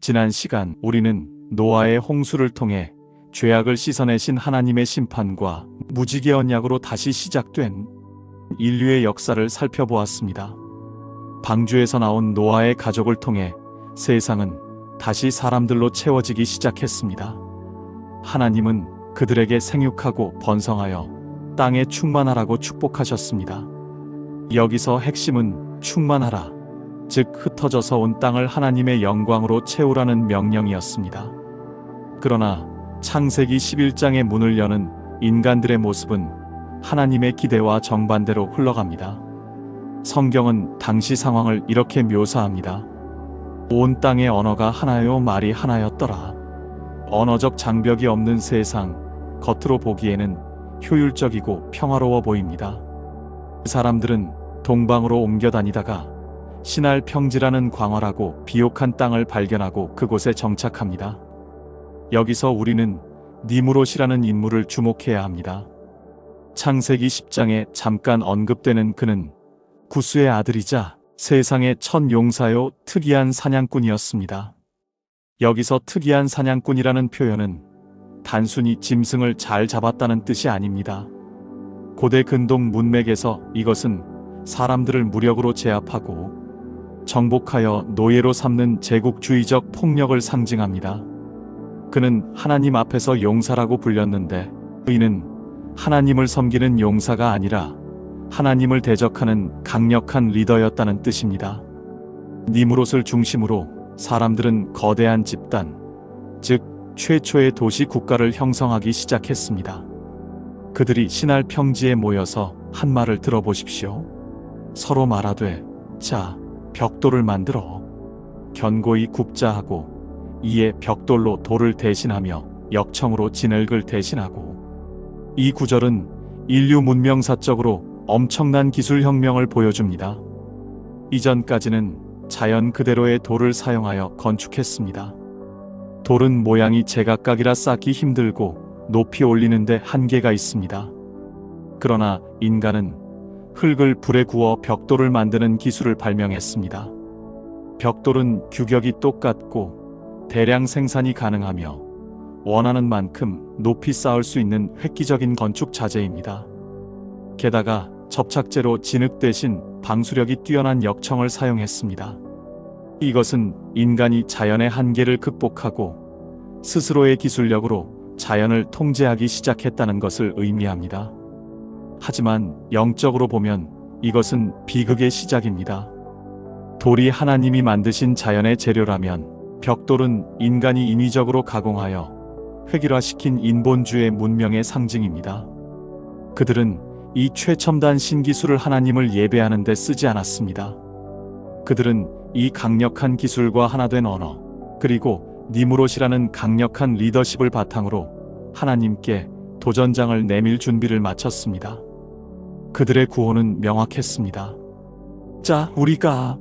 지난 시간 우리는 노아의 홍수를 통해 죄악을 씻어내신 하나님의 심판과 무지개 언약으로 다시 시작된 인류의 역사를 살펴보았습니다. 방주에서 나온 노아의 가족을 통해 세상은 다시 사람들로 채워지기 시작했습니다. 하나님은 그들에게 생육하고 번성하여 땅에 충만하라고 축복하셨습니다. 여기서 핵심은 충만하라, 즉 흩어져서 온 땅을 하나님의 영광으로 채우라는 명령이었습니다. 그러나 창세기 11장의 문을 여는 인간들의 모습은 하나님의 기대와 정반대로 흘러갑니다. 성경은 당시 상황을 이렇게 묘사합니다. 온 땅의 언어가 하나요 말이 하나였더라. 언어적 장벽이 없는 세상, 겉으로 보기에는 효율적이고 평화로워 보입니다. 사람들은 동방으로 옮겨 다니다가 시날 평지라는 광활하고 비옥한 땅을 발견하고 그곳에 정착합니다. 여기서 우리는 니무롯이라는 인물을 주목해야 합니다. 창세기 10장에 잠깐 언급되는 그는 구스의 아들이자 세상의 첫 용사요 특이한 사냥꾼이었습니다. 여기서 특이한 사냥꾼이라는 표현은 단순히 짐승을 잘 잡았다는 뜻이 아닙니다. 고대 근동 문맥에서 이것은 사람들을 무력으로 제압하고 정복하여 노예로 삼는 제국주의적 폭력을 상징합니다. 그는 하나님 앞에서 용사라고 불렸는데 이는 하나님을 섬기는 용사가 아니라 하나님을 대적하는 강력한 리더였다는 뜻입니다. 니무롯을 중심으로 사람들은 거대한 집단, 즉 최초의 도시 국가를 형성하기 시작했습니다. 그들이 시날 평지에 모여서 한 말을 들어보십시오. 서로 말하되 자, 벽돌을 만들어 견고히 굽자 하고 이에 벽돌로 돌을 대신하며 역청으로 진흙을 대신하고. 이 구절은 인류 문명사적으로 엄청난 기술혁명을 보여줍니다. 이전까지는 자연 그대로의 돌을 사용하여 건축했습니다. 돌은 모양이 제각각이라 쌓기 힘들고 높이 올리는데 한계가 있습니다. 그러나 인간은 흙을 불에 구워 벽돌을 만드는 기술을 발명했습니다. 벽돌은 규격이 똑같고 대량 생산이 가능하며 원하는 만큼 높이 쌓을 수 있는 획기적인 건축 자재입니다. 게다가 접착제로 진흙 대신 방수력이 뛰어난 역청을 사용했습니다. 이것은 인간이 자연의 한계를 극복하고 스스로의 기술력으로 자연을 통제하기 시작했다는 것을 의미합니다. 하지만 영적으로 보면 이것은 비극의 시작입니다. 돌이 하나님이 만드신 자연의 재료라면 벽돌은 인간이 인위적으로 가공하여 획일화시킨 인본주의 문명의 상징입니다. 그들은 이 최첨단 신기술을 하나님을 예배하는 데 쓰지 않았습니다. 그들은 이 강력한 기술과 하나된 언어, 그리고 니무롯이라는 강력한 리더십을 바탕으로 하나님께 도전장을 내밀 준비를 마쳤습니다. 그들의 구호는 명확했습니다. 자, 우리가.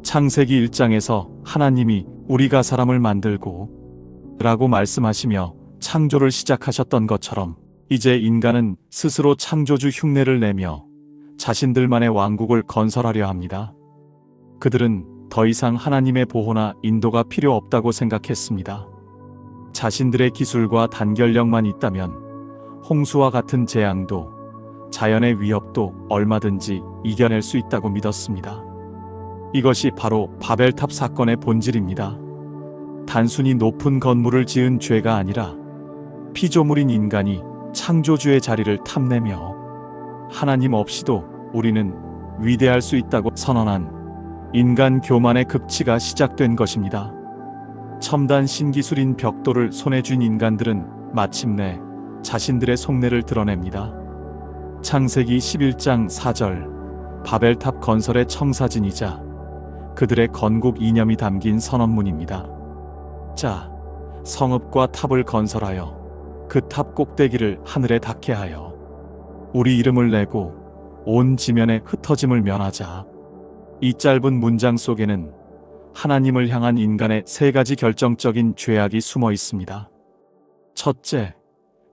창세기 1장에서 하나님이 우리가 사람을 만들고 라고 말씀하시며 창조를 시작하셨던 것처럼 이제 인간은 스스로 창조주 흉내를 내며 자신들만의 왕국을 건설하려 합니다. 그들은 더 이상 하나님의 보호나 인도가 필요 없다고 생각했습니다. 자신들의 기술과 단결력만 있다면 홍수와 같은 재앙도 자연의 위협도 얼마든지 이겨낼 수 있다고 믿었습니다. 이것이 바로 바벨탑 사건의 본질입니다. 단순히 높은 건물을 지은 죄가 아니라 피조물인 인간이 창조주의 자리를 탐내며 하나님 없이도 우리는 위대할 수 있다고 선언한 인간 교만의 극치가 시작된 것입니다. 첨단 신기술인 벽돌을 손에 쥔 인간들은 마침내 자신들의 속내를 드러냅니다. 창세기 11장 4절, 바벨탑 건설의 청사진이자 그들의 건국 이념이 담긴 선언문입니다. 자, 성읍과 탑을 건설하여 그 탑 꼭대기를 하늘에 닿게 하여 우리 이름을 내고 온 지면에 흩어짐을 면하자. 이 짧은 문장 속에는 하나님을 향한 인간의 세 가지 결정적인 죄악이 숨어 있습니다. 첫째,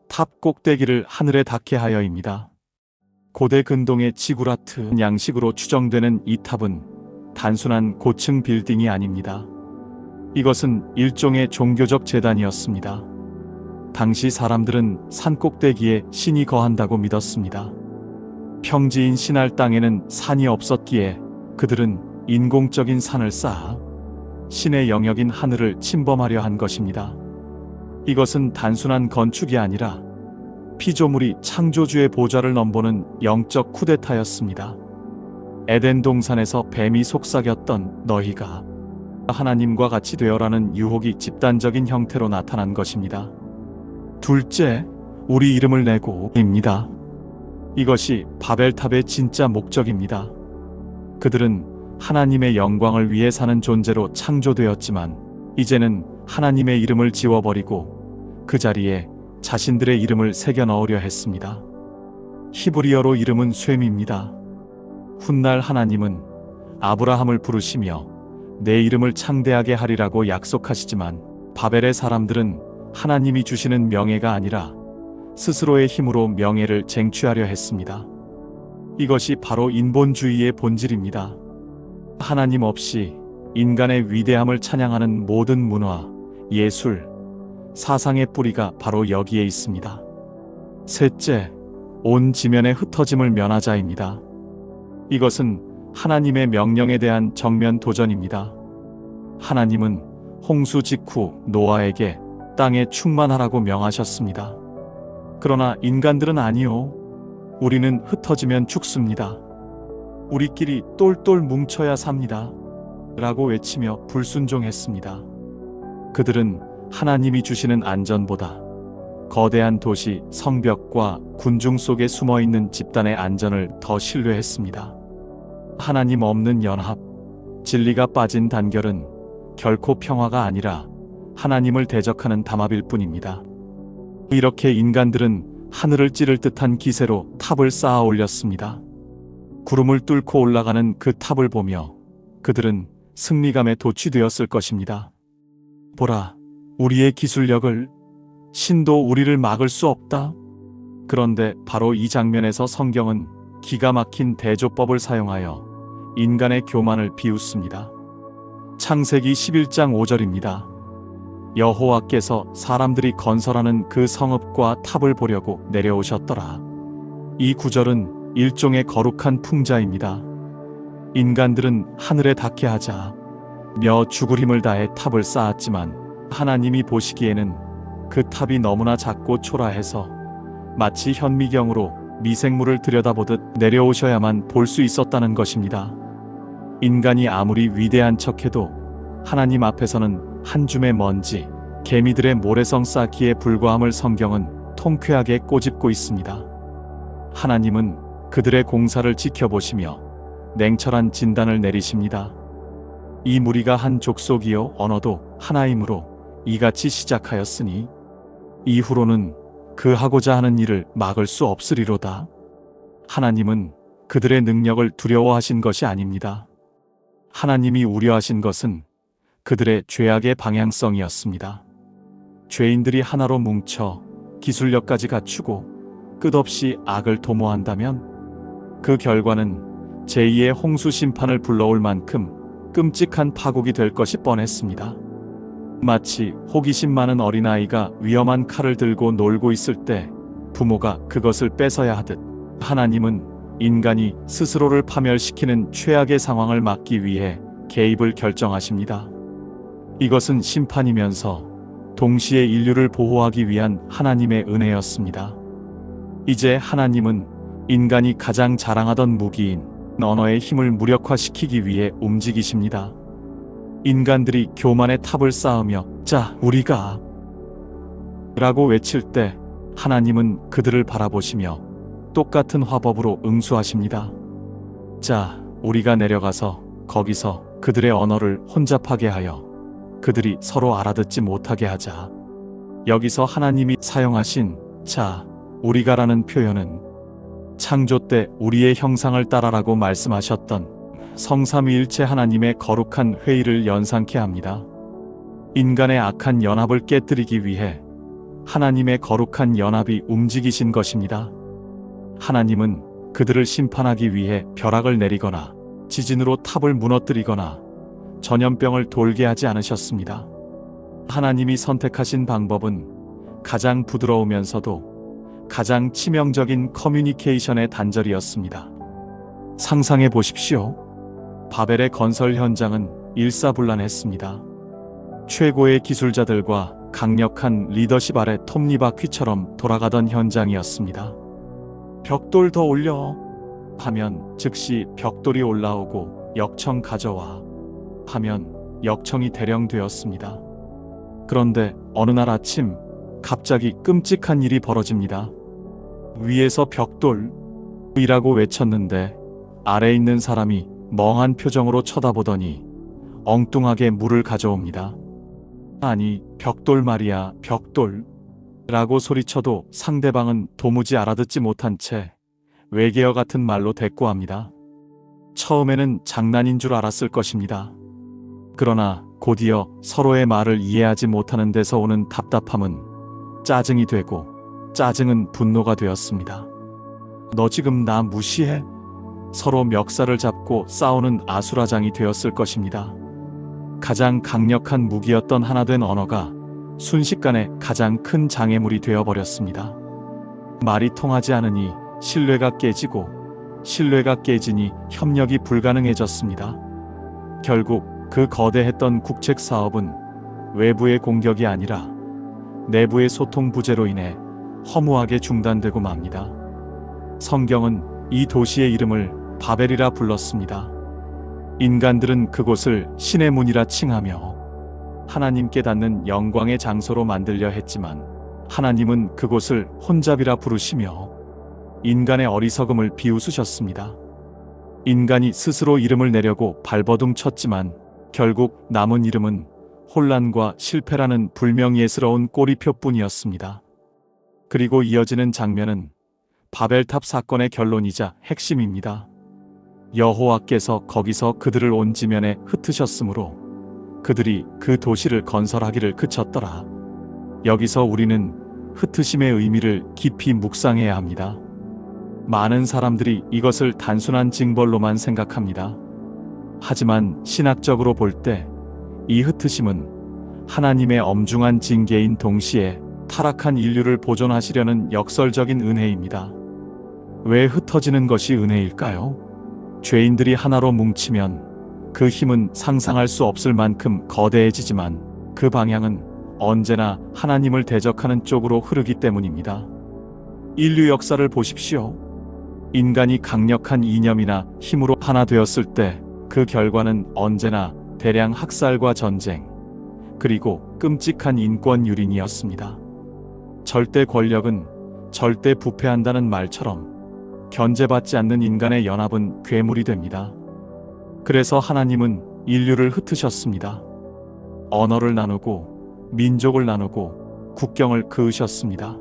탑 꼭대기를 하늘에 닿게 하여입니다. 고대 근동의 지구라트 양식으로 추정되는 이 탑은 단순한 고층 빌딩이 아닙니다. 이것은 일종의 종교적 제단이었습니다. 당시 사람들은 산 꼭대기에 신이 거한다고 믿었습니다. 평지인 신할 땅에는 산이 없었기에 그들은 인공적인 산을 쌓아 신의 영역인 하늘을 침범하려 한 것입니다. 이것은 단순한 건축이 아니라 피조물이 창조주의 보좌를 넘보는 영적 쿠데타였습니다. 에덴 동산에서 뱀이 속삭였던 너희가 하나님과 같이 되어라는 유혹이 집단적인 형태로 나타난 것입니다. 둘째, 우리 이름을 내고입니다. 이것이 바벨탑의 진짜 목적입니다. 그들은 하나님의 영광을 위해 사는 존재로 창조되었지만 이제는 하나님의 이름을 지워버리고 그 자리에 자신들의 이름을 새겨 넣으려 했습니다. 히브리어로 이름은 쇤입니다. 훗날 하나님은 아브라함을 부르시며 내 이름을 창대하게 하리라고 약속하시지만 바벨의 사람들은 하나님이 주시는 명예가 아니라 스스로의 힘으로 명예를 쟁취하려 했습니다. 이것이 바로 인본주의의 본질입니다. 하나님 없이 인간의 위대함을 찬양하는 모든 문화, 예술, 사상의 뿌리가 바로 여기에 있습니다. 셋째, 온 지면의 흩어짐을 면하자입니다. 이것은 하나님의 명령에 대한 정면 도전입니다. 하나님은 홍수 직후 노아에게 땅에 충만하라고 명하셨습니다. 그러나 인간들은 아니요. 우리는 흩어지면 죽습니다. 우리끼리 똘똘 뭉쳐야 삽니다. 라고 외치며 불순종했습니다. 그들은 하나님이 주시는 안전보다 거대한 도시, 성벽과 군중 속에 숨어있는 집단의 안전을 더 신뢰했습니다. 하나님 없는 연합, 진리가 빠진 단결은 결코 평화가 아니라 하나님을 대적하는 담합일 뿐입니다. 이렇게 인간들은 하늘을 찌를 듯한 기세로 탑을 쌓아 올렸습니다. 구름을 뚫고 올라가는 그 탑을 보며 그들은 승리감에 도취되었을 것입니다. 보라, 우리의 기술력을, 신도 우리를 막을 수 없다. 그런데 바로 이 장면에서 성경은 기가 막힌 대조법을 사용하여 인간의 교만을 비웃습니다. 창세기 11장 5절입니다. 여호와께서 사람들이 건설하는 그 성읍과 탑을 보려고 내려오셨더라. 이 구절은 일종의 거룩한 풍자입니다. 인간들은 하늘에 닿게 하자 며 죽을 힘을 다해 탑을 쌓았지만 하나님이 보시기에는 그 탑이 너무나 작고 초라해서 마치 현미경으로 미생물을 들여다보듯 내려오셔야만 볼 수 있었다는 것입니다. 인간이 아무리 위대한 척해도 하나님 앞에서는 한 줌의 먼지, 개미들의 모래성 쌓기에 불과함을 성경은 통쾌하게 꼬집고 있습니다. 하나님은 그들의 공사를 지켜보시며 냉철한 진단을 내리십니다. 이 무리가 한 족속이요 언어도 하나이므로 이같이 시작하였으니 이후로는 그 하고자 하는 일을 막을 수 없으리로다. 하나님은 그들의 능력을 두려워하신 것이 아닙니다. 하나님이 우려하신 것은 그들의 죄악의 방향성이었습니다. 죄인들이 하나로 뭉쳐 기술력까지 갖추고 끝없이 악을 도모한다면 그 결과는 제2의 홍수 심판을 불러올 만큼 끔찍한 파국이 될 것이 뻔했습니다. 마치 호기심 많은 어린아이가 위험한 칼을 들고 놀고 있을 때 부모가 그것을 뺏어야 하듯 하나님은 인간이 스스로를 파멸시키는 최악의 상황을 막기 위해 개입을 결정하십니다. 이것은 심판이면서 동시에 인류를 보호하기 위한 하나님의 은혜였습니다. 이제 하나님은 인간이 가장 자랑하던 무기인 언어의 힘을 무력화시키기 위해 움직이십니다. 인간들이 교만의 탑을 쌓으며 자, 우리가 라고 외칠 때 하나님은 그들을 바라보시며 똑같은 화법으로 응수하십니다. 자, 우리가 내려가서 거기서 그들의 언어를 혼잡하게 하여 그들이 서로 알아듣지 못하게 하자. 여기서 하나님이 사용하신 자, 우리가라는 표현은 창조 때 우리의 형상을 따라라고 말씀하셨던 성삼위일체 하나님의 거룩한 회의를 연상케 합니다. 인간의 악한 연합을 깨뜨리기 위해 하나님의 거룩한 연합이 움직이신 것입니다. 하나님은 그들을 심판하기 위해 벼락을 내리거나 지진으로 탑을 무너뜨리거나 전염병을 돌게 하지 않으셨습니다. 하나님이 선택하신 방법은 가장 부드러우면서도 가장 치명적인 커뮤니케이션의 단절이었습니다. 상상해 보십시오. 바벨의 건설 현장은 일사불란했습니다. 최고의 기술자들과 강력한 리더십 아래 톱니바퀴처럼 돌아가던 현장이었습니다. 벽돌 더 올려 하면 즉시 벽돌이 올라오고 역청 가져와 하면 역청이 대령되었습니다. 그런데 어느 날 아침 갑자기 끔찍한 일이 벌어집니다. 위에서 벽돌이라고 외쳤는데 아래에 있는 사람이 멍한 표정으로 쳐다보더니 엉뚱하게 물을 가져옵니다. 아니, 벽돌 말이야, 벽돌 라고 소리쳐도 상대방은 도무지 알아듣지 못한 채 외계어 같은 말로 대꾸합니다. 처음에는 장난인 줄 알았을 것입니다. 그러나 곧이어 서로의 말을 이해하지 못하는 데서 오는 답답함은 짜증이 되고 짜증은 분노가 되었습니다. 너 지금 나 무시해? 서로 멱살을 잡고 싸우는 아수라장이 되었을 것입니다. 가장 강력한 무기였던 하나된 언어가 순식간에 가장 큰 장애물이 되어버렸습니다. 말이 통하지 않으니 신뢰가 깨지고 신뢰가 깨지니 협력이 불가능해졌습니다. 결국 그 거대했던 국책 사업은 외부의 공격이 아니라 내부의 소통 부재로 인해 허무하게 중단되고 맙니다. 성경은 이 도시의 이름을 바벨이라 불렀습니다. 인간들은 그곳을 신의 문이라 칭하며 하나님께 닿는 영광의 장소로 만들려 했지만 하나님은 그곳을 혼잡이라 부르시며 인간의 어리석음을 비웃으셨습니다. 인간이 스스로 이름을 내려고 발버둥 쳤지만 결국 남은 이름은 혼란과 실패라는 불명예스러운 꼬리표뿐이었습니다. 그리고 이어지는 장면은 바벨탑 사건의 결론이자 핵심입니다. 여호와께서 거기서 그들을 온 지면에 흩으셨으므로 그들이 그 도시를 건설하기를 그쳤더라. 여기서 우리는 흩으심의 의미를 깊이 묵상해야 합니다. 많은 사람들이 이것을 단순한 징벌로만 생각합니다. 하지만 신학적으로 볼 때 이 흩으심은 하나님의 엄중한 징계인 동시에 타락한 인류를 보존하시려는 역설적인 은혜입니다. 왜 흩어지는 것이 은혜일까요? 죄인들이 하나로 뭉치면 그 힘은 상상할 수 없을 만큼 거대해지지만 그 방향은 언제나 하나님을 대적하는 쪽으로 흐르기 때문입니다. 인류 역사를 보십시오. 인간이 강력한 이념이나 힘으로 하나 되었을 때 그 결과는 언제나 대량 학살과 전쟁, 그리고 끔찍한 인권 유린이었습니다. 절대 권력은 절대 부패한다는 말처럼 견제받지 않는 인간의 연합은 괴물이 됩니다. 그래서 하나님은 인류를 흩으셨습니다. 언어를 나누고 민족을 나누고 국경을 그으셨습니다.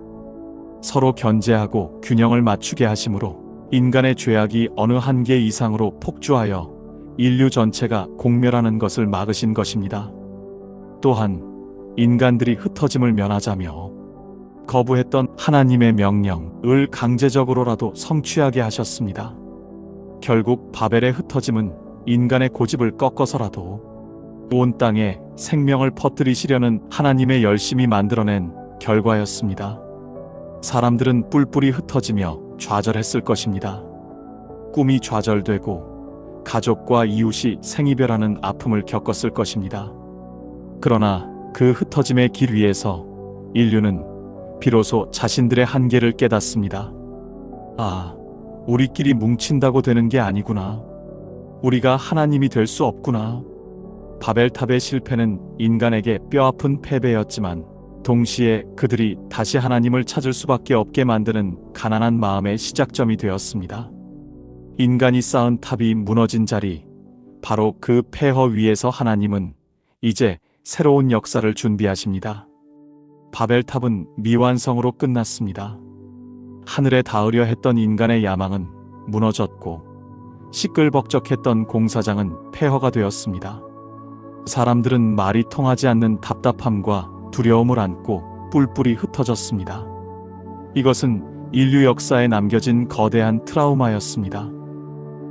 서로 견제하고 균형을 맞추게 하심으로 인간의 죄악이 어느 한계 이상으로 폭주하여 인류 전체가 공멸하는 것을 막으신 것입니다. 또한 인간들이 흩어짐을 면하자며 거부했던 하나님의 명령을 강제적으로라도 성취하게 하셨습니다. 결국 바벨의 흩어짐은 인간의 고집을 꺾어서라도 온 땅에 생명을 퍼뜨리시려는 하나님의 열심히 만들어낸 결과였습니다. 사람들은 뿔뿔이 흩어지며 좌절했을 것입니다. 꿈이 좌절되고 가족과 이웃이 생이별하는 아픔을 겪었을 것입니다. 그러나 그 흩어짐의 길 위에서 인류는 비로소 자신들의 한계를 깨닫습니다. 아, 우리끼리 뭉친다고 되는 게 아니구나. 우리가 하나님이 될 수 없구나. 바벨탑의 실패는 인간에게 뼈아픈 패배였지만 동시에 그들이 다시 하나님을 찾을 수밖에 없게 만드는 가난한 마음의 시작점이 되었습니다. 인간이 쌓은 탑이 무너진 자리, 바로 그 폐허 위에서 하나님은 이제 새로운 역사를 준비하십니다. 바벨탑은 미완성으로 끝났습니다. 하늘에 닿으려 했던 인간의 야망은 무너졌고 시끌벅적했던 공사장은 폐허가 되었습니다. 사람들은 말이 통하지 않는 답답함과 두려움을 안고 뿔뿔이 흩어졌습니다. 이것은 인류 역사에 남겨진 거대한 트라우마였습니다.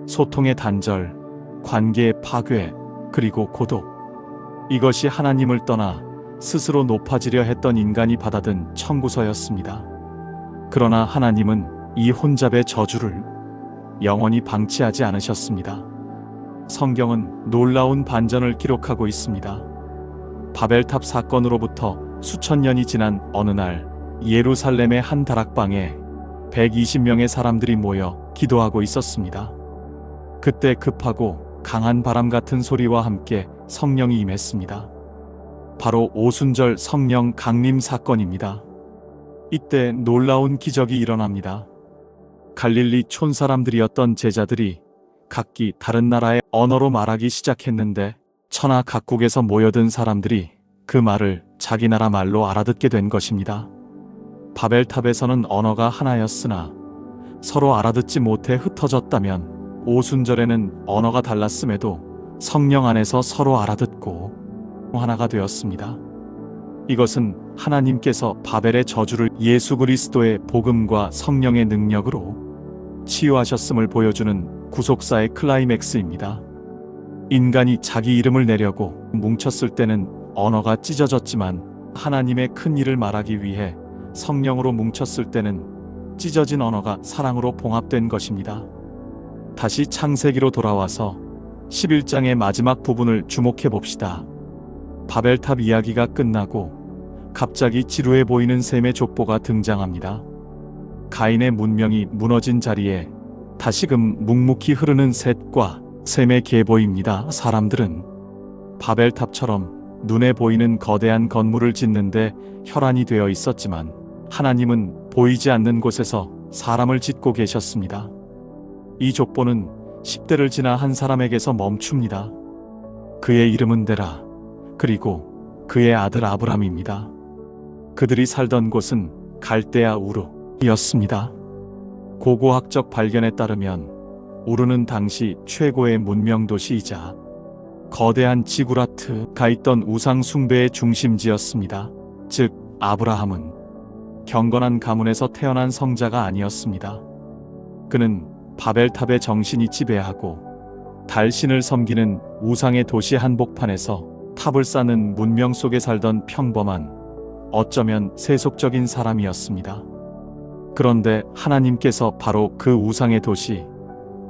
소통의 단절, 관계의 파괴, 그리고 고독. 이것이 하나님을 떠나 스스로 높아지려 했던 인간이 받아든 청구서였습니다. 그러나 하나님은 이 혼잡의 저주를 영원히 방치하지 않으셨습니다. 성경은 놀라운 반전을 기록하고 있습니다. 바벨탑 사건으로부터 수천 년이 지난 어느 날 예루살렘의 한 다락방에 120명의 사람들이 모여 기도하고 있었습니다. 그때 급하고 강한 바람 같은 소리와 함께 성령이 임했습니다. 바로 오순절 성령 강림 사건입니다. 이때 놀라운 기적이 일어납니다. 갈릴리 촌 사람들이었던 제자들이 각기 다른 나라의 언어로 말하기 시작했는데 천하 각국에서 모여든 사람들이 그 말을 자기 나라 말로 알아듣게 된 것입니다. 바벨탑에서는 언어가 하나였으나 서로 알아듣지 못해 흩어졌다면 오순절에는 언어가 달랐음에도 성령 안에서 서로 알아듣고 하나가 되었습니다. 이것은 하나님께서 바벨의 저주를 예수 그리스도의 복음과 성령의 능력으로 치유하셨음을 보여주는 구속사의 클라이맥스입니다. 인간이 자기 이름을 내려고 뭉쳤을 때는 언어가 찢어졌지만 하나님의 큰 일을 말하기 위해 성령으로 뭉쳤을 때는 찢어진 언어가 사랑으로 봉합된 것입니다. 다시 창세기로 돌아와서 11장의 마지막 부분을 주목해 봅시다. 바벨탑 이야기가 끝나고 갑자기 지루해 보이는 셈의 족보가 등장합니다. 가인의 문명이 무너진 자리에 다시금 묵묵히 흐르는 셋과 셈의 계보입니다. 사람들은 바벨탑처럼 눈에 보이는 거대한 건물을 짓는데 혈안이 되어 있었지만 하나님은 보이지 않는 곳에서 사람을 짓고 계셨습니다. 이 족보는 10대를 지나 한 사람에게서 멈춥니다. 그의 이름은 데라, 그리고 그의 아들 아브람입니다. 그들이 살던 곳은 갈대아 우르였습니다. 고고학적 발견에 따르면 우르는 당시 최고의 문명 도시이자 거대한 지구라트가 있던 우상 숭배의 중심지였습니다. 즉 아브라함은 경건한 가문에서 태어난 성자가 아니었습니다. 그는 바벨탑의 정신이 지배하고 달신을 섬기는 우상의 도시 한복판에서 탑을 쌓는 문명 속에 살던 평범한, 어쩌면 세속적인 사람이었습니다. 그런데 하나님께서 바로 그 우상의 도시,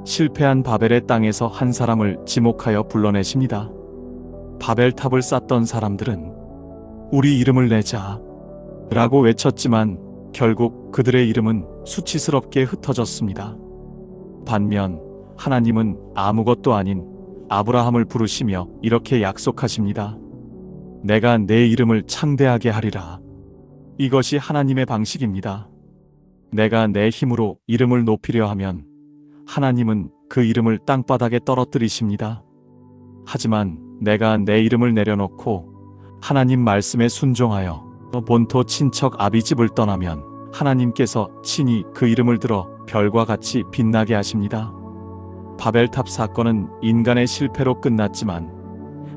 실패한 바벨의 땅에서 한 사람을 지목하여 불러내십니다. 바벨탑을 쌓던 사람들은 우리 이름을 내자 라고 외쳤지만 결국 그들의 이름은 수치스럽게 흩어졌습니다. 반면 하나님은 아무것도 아닌 아브라함을 부르시며 이렇게 약속하십니다. 내가 내 이름을 창대하게 하리라. 이것이 하나님의 방식입니다. 내가 내 힘으로 이름을 높이려 하면 하나님은 그 이름을 땅바닥에 떨어뜨리십니다. 하지만 내가 내 이름을 내려놓고 하나님 말씀에 순종하여 본토 친척 아비집을 떠나면 하나님께서 친히 그 이름을 들어 별과 같이 빛나게 하십니다. 바벨탑 사건은 인간의 실패로 끝났지만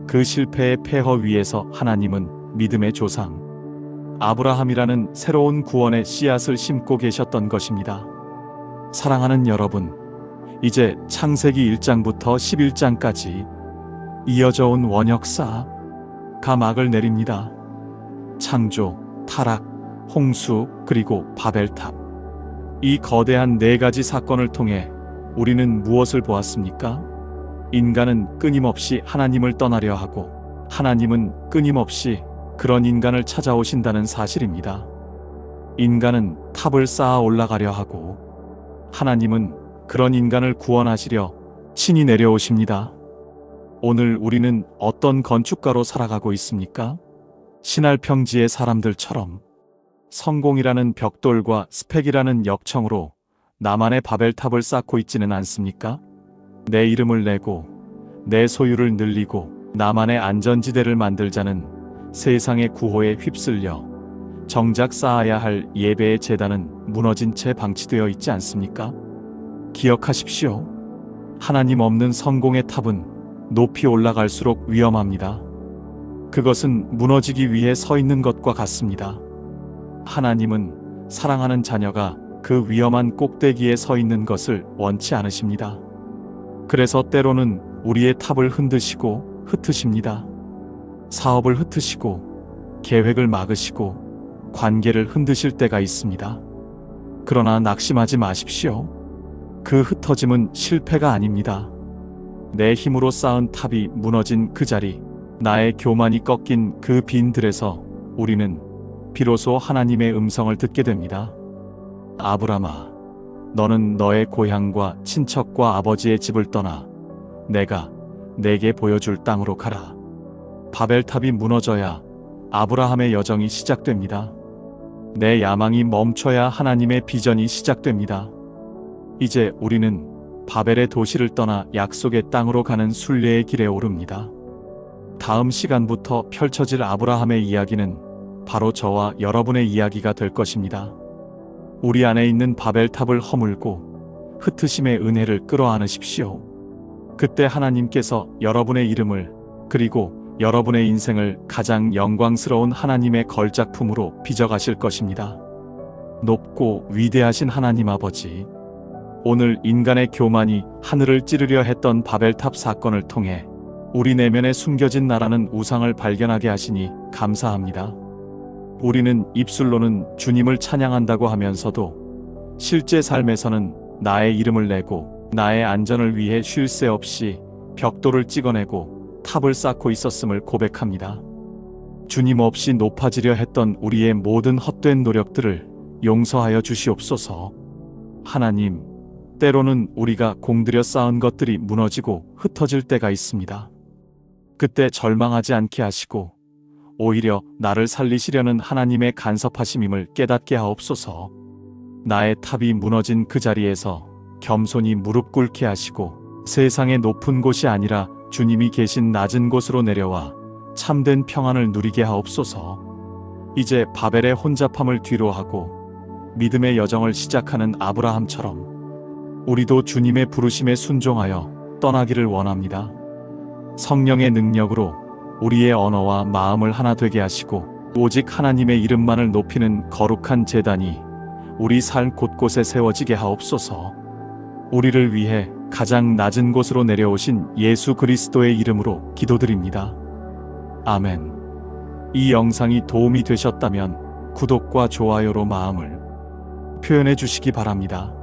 그 실패의 폐허 위에서 하나님은 믿음의 조상 아브라함이라는 새로운 구원의 씨앗을 심고 계셨던 것입니다. 사랑하는 여러분, 이제 창세기 1장부터 11장까지 이어져 온 원역사가 막을 내립니다. 창조, 타락, 홍수, 그리고 바벨탑. 이 거대한 네 가지 사건을 통해 우리는 무엇을 보았습니까? 인간은 끊임없이 하나님을 떠나려 하고 하나님은 끊임없이 그런 인간을 찾아오신다는 사실입니다. 인간은 탑을 쌓아 올라가려 하고 하나님은 그런 인간을 구원하시려 친히 내려오십니다. 오늘 우리는 어떤 건축가로 살아가고 있습니까? 신할평지의 사람들처럼 성공이라는 벽돌과 스펙이라는 역청으로 나만의 바벨탑을 쌓고 있지는 않습니까? 내 이름을 내고 내 소유를 늘리고 나만의 안전지대를 만들자는 세상의 구호에 휩쓸려 정작 쌓아야 할 예배의 제단은 무너진 채 방치되어 있지 않습니까? 기억하십시오. 하나님 없는 성공의 탑은 높이 올라갈수록 위험합니다. 그것은 무너지기 위해 서 있는 것과 같습니다. 하나님은 사랑하는 자녀가 그 위험한 꼭대기에 서 있는 것을 원치 않으십니다. 그래서 때로는 우리의 탑을 흔드시고 흩으십니다. 사업을 흩으시고 계획을 막으시고 관계를 흔드실 때가 있습니다. 그러나 낙심하지 마십시오. 그 흩어짐은 실패가 아닙니다. 내 힘으로 쌓은 탑이 무너진 그 자리, 나의 교만이 꺾인 그 빈들에서 우리는 비로소 하나님의 음성을 듣게 됩니다. 아브라함아, 너는 너의 고향과 친척과 아버지의 집을 떠나 내가 내게 보여줄 땅으로 가라. 바벨탑이 무너져야 아브라함의 여정이 시작됩니다. 내 야망이 멈춰야 하나님의 비전이 시작됩니다. 이제 우리는 바벨의 도시를 떠나 약속의 땅으로 가는 순례의 길에 오릅니다. 다음 시간부터 펼쳐질 아브라함의 이야기는 바로 저와 여러분의 이야기가 될 것입니다. 우리 안에 있는 바벨탑을 허물고 흩으심의 은혜를 끌어안으십시오. 그때 하나님께서 여러분의 이름을 그리고 여러분의 인생을 가장 영광스러운 하나님의 걸작품으로 빚어가실 것입니다. 높고 위대하신 하나님 아버지, 오늘 인간의 교만이 하늘을 찌르려 했던 바벨탑 사건을 통해 우리 내면에 숨겨진 나라는 우상을 발견하게 하시니 감사합니다. 우리는 입술로는 주님을 찬양한다고 하면서도 실제 삶에서는 나의 이름을 내고 나의 안전을 위해 쉴 새 없이 벽돌을 찍어내고 탑을 쌓고 있었음을 고백합니다. 주님 없이 높아지려 했던 우리의 모든 헛된 노력들을 용서하여 주시옵소서. 하나님, 때로는 우리가 공들여 쌓은 것들이 무너지고 흩어질 때가 있습니다. 그때 절망하지 않게 하시고 오히려 나를 살리시려는 하나님의 간섭하심임을 깨닫게 하옵소서. 나의 탑이 무너진 그 자리에서 겸손히 무릎 꿇게 하시고 세상의 높은 곳이 아니라 주님이 계신 낮은 곳으로 내려와 참된 평안을 누리게 하옵소서. 이제 바벨의 혼잡함을 뒤로하고 믿음의 여정을 시작하는 아브라함처럼 우리도 주님의 부르심에 순종하여 떠나기를 원합니다. 성령의 능력으로 우리의 언어와 마음을 하나 되게 하시고 오직 하나님의 이름만을 높이는 거룩한 제단이 우리 삶 곳곳에 세워지게 하옵소서. 우리를 위해 가장 낮은 곳으로 내려오신 예수 그리스도의 이름으로 기도드립니다. 아멘. 이 영상이 도움이 되셨다면 구독과 좋아요로 마음을 표현해 주시기 바랍니다.